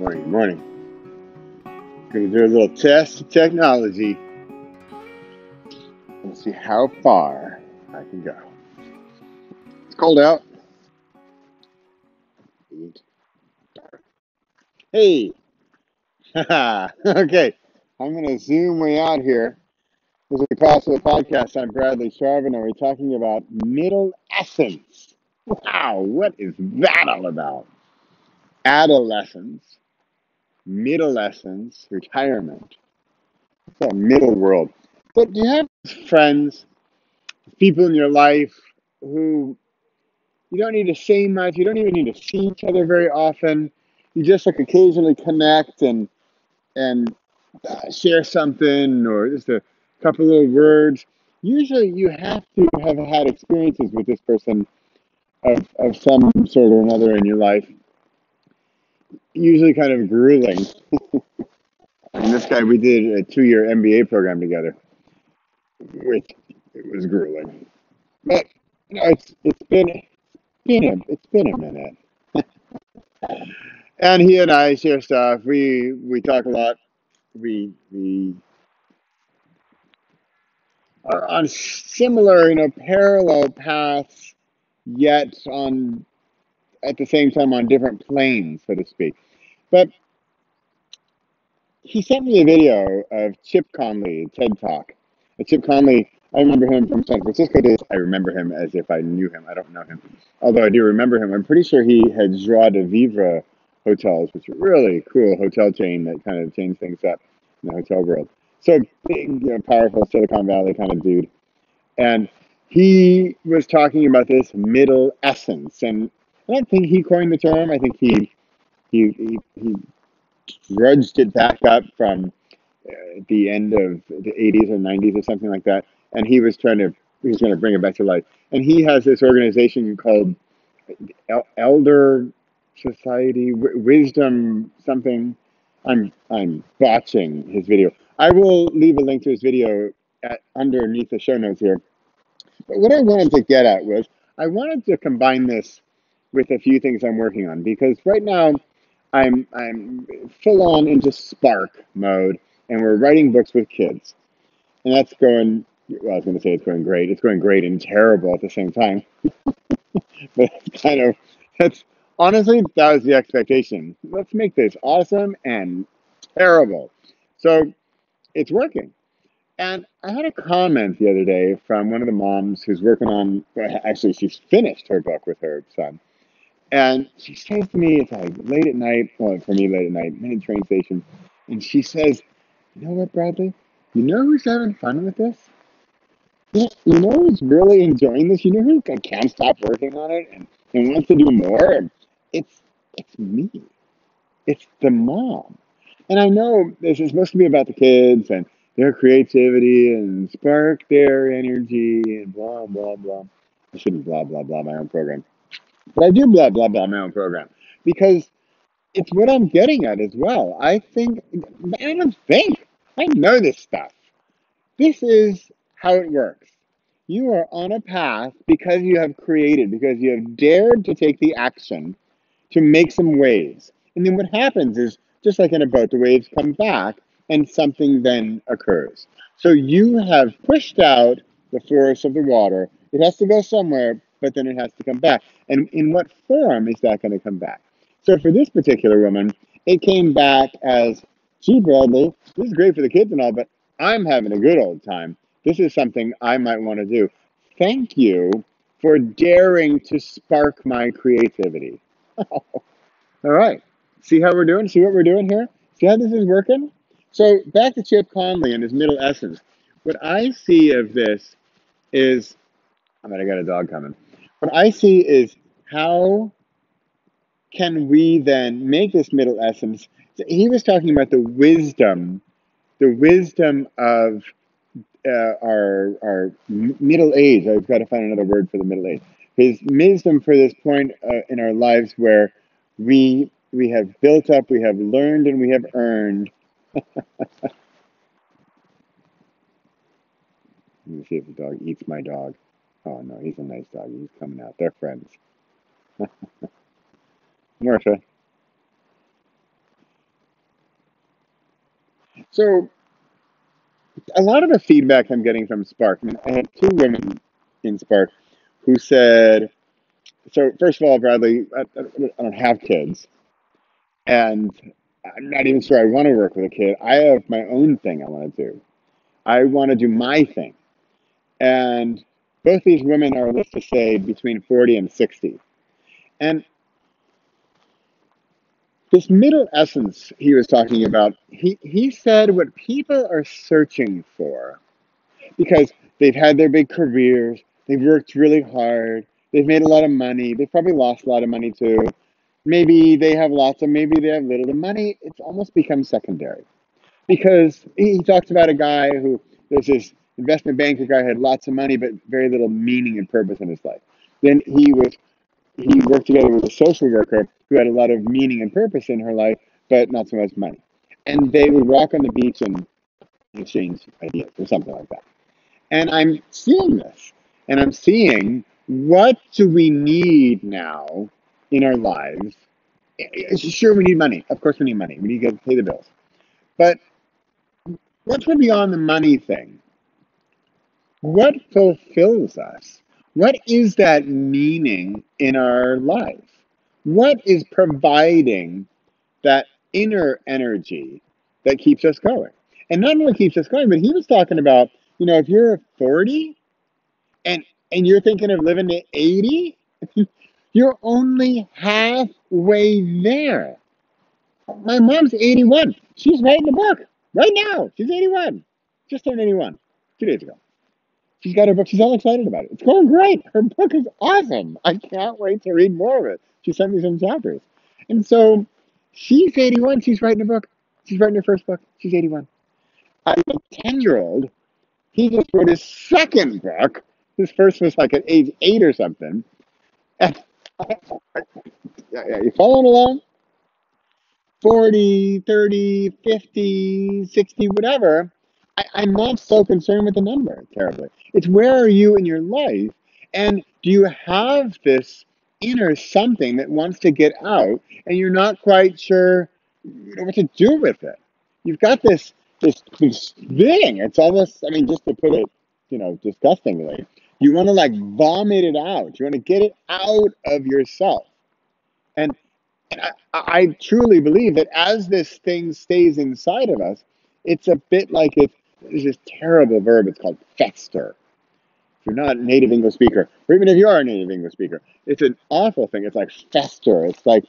Morning. Gonna do a little test of technology and see how far I can go. It's cold out. Hey, okay. I'm gonna zoom way out here. As we pass the podcast, I'm Bradley Sharvin, and we're talking about Middlessence. Wow, what is that all about? Adolescence, middlessence, retirement. It's that middle world. But do you have friends, people in your life who you don't need to say much. You don't even need to see each other very often. You just like occasionally connect and share something or just a couple little words. Usually, you have to have had experiences with this person of some sort or another in your life. Usually, kind of grueling. And this guy, we did a 2-year MBA program together, which it was grueling. But it's been a minute. And he and I share stuff. We talk a lot. We are on similar, parallel paths, yet on at the same time on different planes, so to speak. But he sent me a video of Chip Conley, TED Talk. Chip Conley, I remember him from San Francisco days. I remember him as if I knew him. I don't know him, although I do remember him. I'm pretty sure he had Joie de Vivre hotels, which are really cool hotel chain that kind of changed things up in the hotel world. So big, powerful Silicon Valley kind of dude. And he was talking about this middle essence. And I don't think he coined the term. I think he drudged it back up from the end of the 80s or 90s or something like that. And he was going to bring it back to life. And he has this organization called Elder Society Wisdom something. I'm botching his video. I will leave a link to his video underneath the show notes here. But what I wanted to get at was I wanted to combine this with a few things I'm working on because right now I'm full on into Spark mode and we're writing books with kids. And that's going well, I was going to say it's going great. It's going great and terrible at the same time. But it's that's honestly, that was the expectation. Let's make this awesome and terrible. So it's working. And I had a comment the other day from one of the moms who's working on, well, actually, she's finished her book with her son. And she says to me, it's like late at night, well, for me, late at night, I'm in a train station. And she says, you know what, Bradley? You know who's having fun with this? You know who's really enjoying this? You know who can't stop working on it and wants to do more? It's it's me. It's the mom. And I know this is supposed to be about the kids and their creativity and spark their energy and blah, blah, blah. I shouldn't blah, blah, blah my own program. But I do blah, blah, blah my own program because it's what I'm getting at as well. I don't think, I know this stuff. This is how it works. You are on a path because you have created, because you have dared to take the action to make some waves. And then what happens is, just like in a boat, the waves come back and something then occurs. So you have pushed out the force of the water. It has to go somewhere, but then it has to come back. And in what form is that going to come back? So for this particular woman, it came back as, gee, Bradley, this is great for the kids and all, but I'm having a good old time. This is something I might want to do. Thank you for daring to spark my creativity. All right. See how we're doing? See what we're doing here? See how this is working? So back to Chip Conley and his middle essence. What I see of this is, I mean, I got a dog coming. What I see is how can we then make this middle essence? He was talking about the wisdom of our middle age. I've got to find another word for the middle age. His wisdom for this point in our lives where we have built up, we have learned, and we have earned. Let me see if the dog eats my dog. Oh no, he's a nice dog. He's coming out. They're friends. Martha. So a lot of the feedback I'm getting from Spark, I mean, I had two women in Spark who said, so first of all, Bradley, I don't have kids, and I'm not even sure I want to work with a kid. I have my own thing I want to do. I want to do my thing. And both these women are, let's just say, between 40 and 60. And this middle essence he was talking about, he said what people are searching for, because they've had their big careers, they've worked really hard, they've made a lot of money, they've probably lost a lot of money too. Maybe they have lots of, maybe they have little. The money, it's almost become secondary. Because he talks about a guy who, there's this investment banker guy who had lots of money but very little meaning and purpose in his life. Then he worked together with a social worker who had a lot of meaning and purpose in her life, but not so much money. And they would walk on the beach and exchange ideas or something like that. And I'm seeing this, and I'm seeing, what do we need now in our lives? Sure, we need money. Of course, we need money. We need to pay the bills. But once we're beyond the money thing, what fulfills us? What is that meaning in our life? What is providing that inner energy that keeps us going? And not only keeps us going, but he was talking about, if you're 40 and you're thinking of living to 80, you're only halfway there. My mom's 81. She's writing a book right now. She's 81. Just turned 81 2 days ago. She's got her book. She's all excited about it. It's going great. Her book is awesome. I can't wait to read more of it. She sent me some chapters. And so she's 81. She's writing a book. She's writing her first book. She's 81. I have a 10-year-old. He just wrote his second book. His first was like at age 8 or something. And, yeah, you following along? 40, 30, 50, 60, whatever. I'm not so concerned with the number terribly. It's, where are you in your life? And do you have this inner something that wants to get out and you're not quite sure, what to do with it? You've got this thing. It's almost, I mean, just to put it, disgustingly, you want to like vomit it out. You want to get it out of yourself. And I truly believe that as this thing stays inside of us, it's a bit like there's this terrible verb. It's called fester. If you're not a native English speaker, or even if you are a native English speaker, it's an awful thing. It's like fester. It's like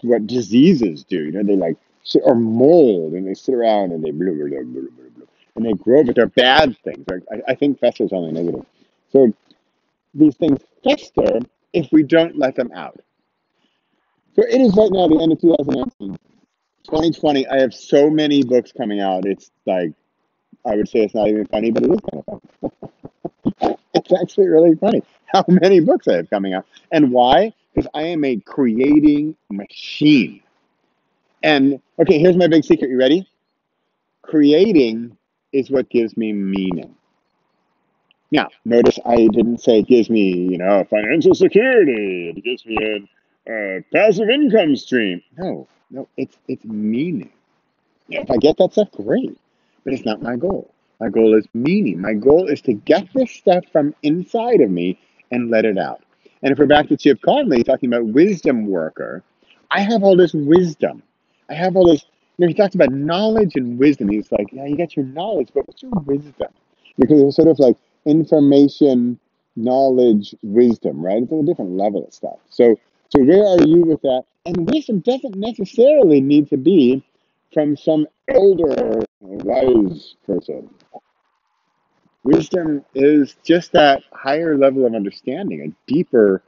what diseases do. They like sit, or mold, and they sit around and they blah, blah, blah, blah, blah, blah, and they grow, but they're bad things. Right? I think fester is only negative. So these things fester if we don't let them out. So it is right now the end of 2019. 2020, I have so many books coming out. It's like, I would say it's not even funny, but it is kind of funny. It's actually really funny how many books I have coming out. And why? Because I am a creating machine. And okay, here's my big secret. You ready? Creating is what gives me meaning. Now, notice I didn't say it gives me, financial security. It gives me a passive income stream. No, it's meaning. If I get that stuff, great. But it's not my goal. My goal is meaning. My goal is to get this stuff from inside of me and let it out. And if we're back to Chip Conley talking about wisdom worker, I have all this wisdom. I have all this, he talks about knowledge and wisdom. He's like, yeah, you got your knowledge, but what's your wisdom? Because it's sort of like information, knowledge, wisdom, right? It's on a different level of stuff. So where are you with that? And wisdom doesn't necessarily need to be from some elder, wise person. Wisdom is just that higher level of understanding, a deeper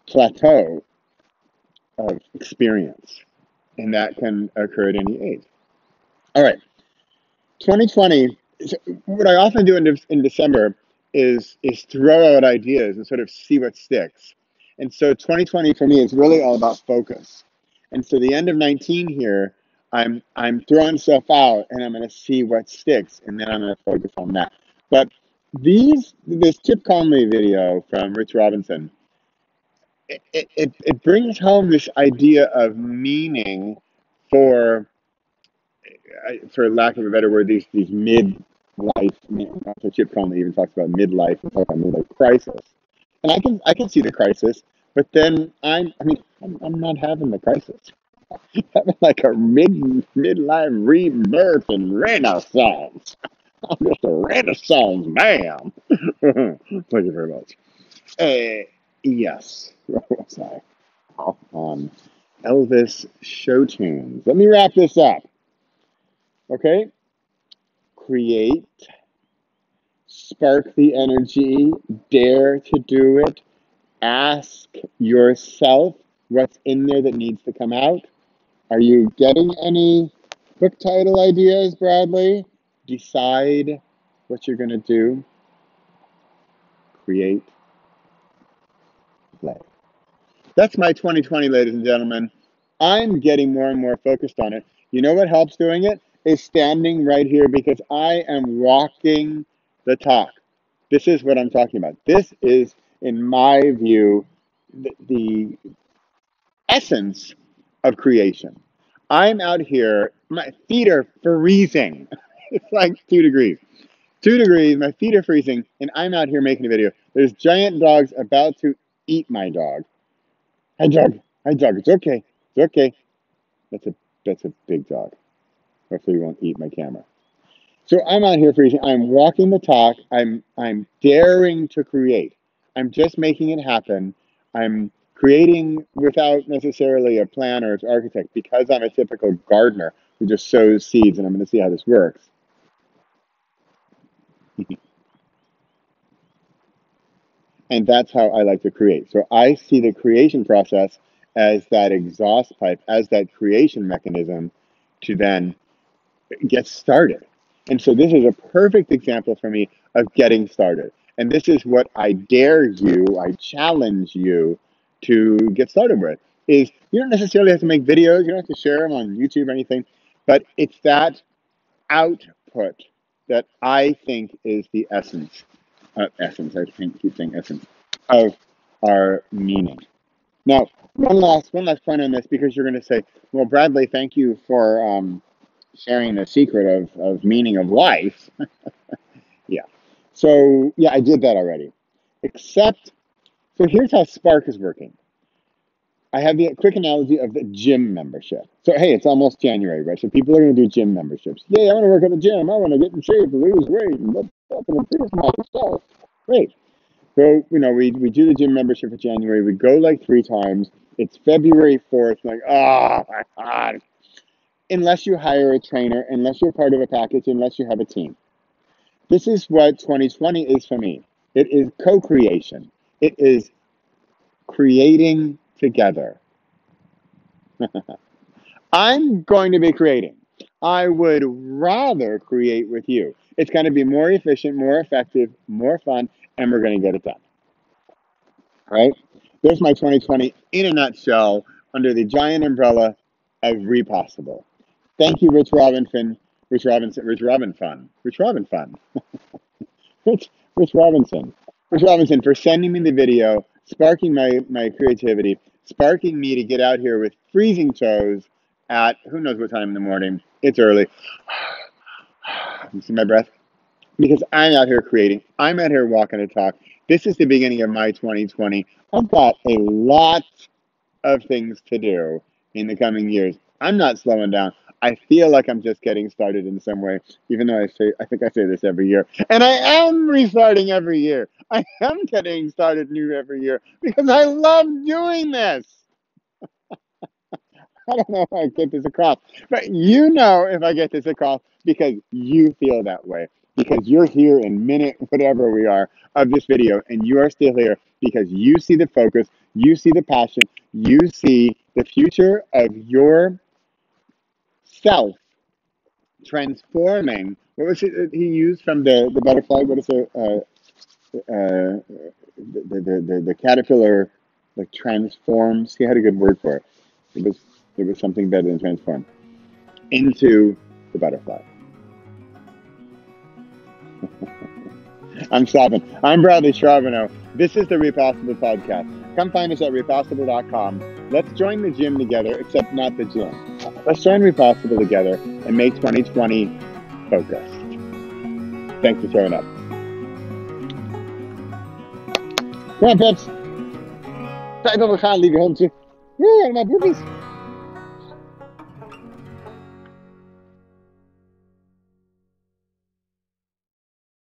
plateau of experience, and that can occur at any age. All right, 2020. What I often do in December is throw out ideas and sort of see what sticks. And so 2020 for me is really all about focus. And so the end of 19 here, I'm throwing stuff out and I'm going to see what sticks, and then I'm going to focus on that. But this Chip Conley video from Rich Robinson, it brings home this idea of meaning for for lack of a better word, these midlife. So Chip Conley even talks about midlife. He talks about midlife crisis, and I can see the crisis, but then I'm not having the crisis. I'm having like a midlife rebirth and renaissance. I'm just a renaissance man. Thank you very much. Yes. Where was I? On Elvis show tunes. Let me wrap this up. Okay? Create, spark the energy, dare to do it, ask yourself what's in there that needs to come out. Are you getting any book title ideas, Bradley? Decide what you're going to do. Create, play. That's my 2020, ladies and gentlemen. I'm getting more and more focused on it. You know what helps doing it? Is standing right here because I am walking the talk. This is what I'm talking about. This is, in my view, the essence of creation. I'm out here, my feet are freezing. It's like 2 degrees. 2 degrees, my feet are freezing, and I'm out here making a video. There's giant dogs about to eat my dog. Hi, dog. Hi, dog. It's okay. It's okay. That's a big dog. Hopefully, he won't eat my camera. So I'm out here freezing. I'm walking the talk. I'm daring to create. I'm just making it happen. I'm creating without necessarily a plan or an architect because I'm a typical gardener who just sows seeds, and I'm going to see how this works. And that's how I like to create. So I see the creation process as that exhaust pipe, as that creation mechanism to then get started. And so this is a perfect example for me of getting started. And this is what I dare you, I challenge you to get started with. Is you don't necessarily have to make videos, you don't have to share them on YouTube or anything, but it's that output that I think is the essence. Essence, I keep saying essence of our meaning. Now, one last point on this because you're going to say, well, Bradley, thank you for sharing the secret of meaning of life. Yeah. So, yeah, I did that already. Except, so here's how Spark is working. I have the quick analogy of the gym membership. So, hey, it's almost January, right? So people are going to do gym memberships. Yeah, I want to work at the gym. I want to get in shape and lose weight and look up and improve myself. Great. So, we do the gym membership for January. We go like 3 times. It's February 4th. Like, oh, my God. Unless you hire a trainer, unless you're part of a package, unless you have a team. This is what 2020 is for me. It is co-creation. It is creating together. I'm going to be creating. I would rather create with you. It's going to be more efficient, more effective, more fun, and we're going to get it done. Right? There's my 2020 in a nutshell under the giant umbrella of Repossible. Thank you, Rich Robinson. Rich Robinson. Rich Robinson. Rich Robinson. Rich Robinson for sending me the video, sparking my creativity, sparking me to get out here with freezing toes at who knows what time in the morning. It's early. You see my breath? Because I'm out here creating. I'm out here walking the talk. This is the beginning of my 2020. I've got a lot of things to do in the coming years. I'm not slowing down. I feel like I'm just getting started in some way, even though I think I say this every year. And I am restarting every year. I am getting started new every year because I love doing this. I don't know if I get this across, but you know if I get this across because you feel that way. Because you're here in minute, whatever we are, of this video, and you are still here because you see the focus, you see the passion, you see the future of your self transforming. What was it that he used from the butterfly? What is it? The caterpillar like transforms. He had a good word for it. It was something better than transform into the butterfly. I'm stopping. I'm Bradley Charbonneau. This is the Repossible Podcast. Come find us at repossible.com. Let's join the gym together, except not the gym. Let's try and be possible together and make 2020 focused. Thanks for showing up. Come on, Pips. Tijd dat we gaan, lieve hondje. Yeah, my puppies.